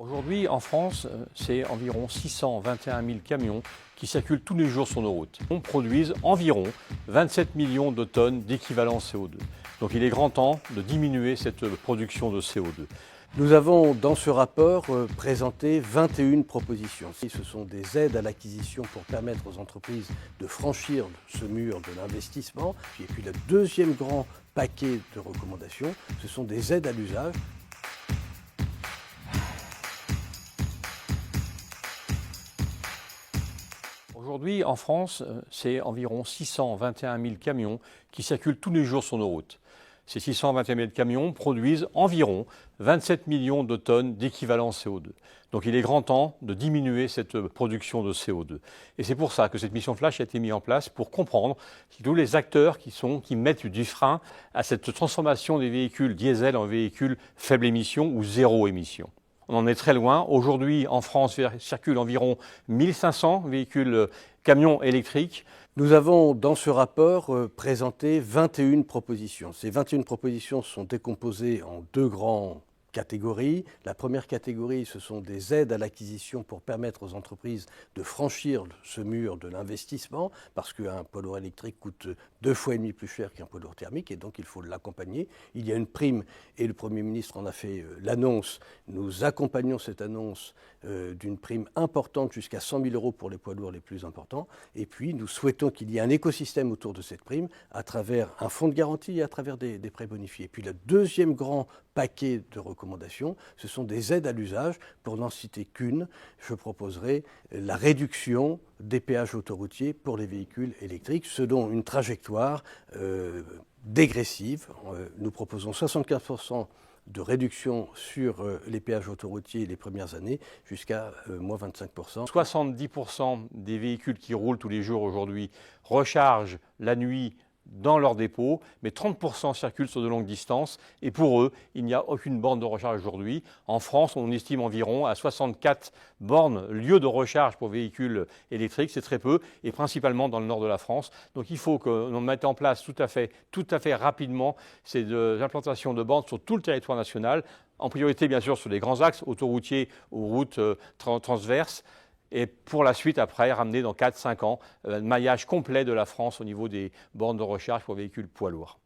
Aujourd'hui, en France, c'est environ 621 000 camions qui circulent tous les jours sur nos routes. On produise environ 27 millions de tonnes d'équivalent CO2. Donc il est grand temps de diminuer cette production de CO2. Nous avons dans ce rapport présenté 21 propositions. Ce sont des aides à l'acquisition pour permettre aux entreprises de franchir ce mur de l'investissement. Et puis le deuxième grand paquet de recommandations, ce sont des aides à l'usage. Aujourd'hui, en France, c'est environ 621 000 camions qui circulent tous les jours sur nos routes. Ces 621 000 camions produisent environ 27 millions de tonnes d'équivalent CO2. Donc il est grand temps de diminuer cette production de CO2. Et c'est pour ça que cette mission Flash a été mise en place pour comprendre tous les acteurs qui mettent du frein à cette transformation des véhicules diesel en véhicules faible émission ou zéro émission. On en est très loin. Aujourd'hui, en France, circulent environ 1500 véhicules camions électriques. Nous avons dans ce rapport présenté 21 propositions. Ces 21 propositions sont décomposées en deux grandes catégories. La première catégorie, ce sont des aides à l'acquisition pour permettre aux entreprises de franchir ce mur de l'investissement, parce qu'un poids lourd électrique coûte 2,5 fois plus cher qu'un poids lourd thermique, et donc il faut l'accompagner. Il y a une prime, et le Premier ministre en a fait l'annonce. Nous accompagnons cette annonce d'une prime importante jusqu'à 100 000 € pour les poids lourds les plus importants. Et puis, nous souhaitons qu'il y ait un écosystème autour de cette prime à travers un fonds de garantie et à travers des prêts bonifiés. Et puis, le deuxième grand paquet de recommandations, ce sont des aides à l'usage. Pour n'en citer qu'une, je proposerai la réduction des péages autoroutiers pour les véhicules électriques, selon une trajectoire dégressive. Nous proposons 75% de réduction sur les péages autoroutiers les premières années, jusqu'à moins 25%. 70% des véhicules qui roulent tous les jours aujourd'hui rechargent la nuit dans leur dépôt, mais 30% circulent sur de longues distances, et pour eux, il n'y a aucune borne de recharge aujourd'hui. En France, on estime environ à 64 bornes, lieux de recharge pour véhicules électriques, c'est très peu, et principalement dans le nord de la France. Donc il faut que l'on mette en place tout à fait rapidement ces implantations de bornes sur tout le territoire national, en priorité bien sûr sur les grands axes autoroutiers ou routes transverses, et pour la suite, après, ramener dans 4-5 ans un maillage complet de la France au niveau des bornes de recharge pour véhicules poids lourds.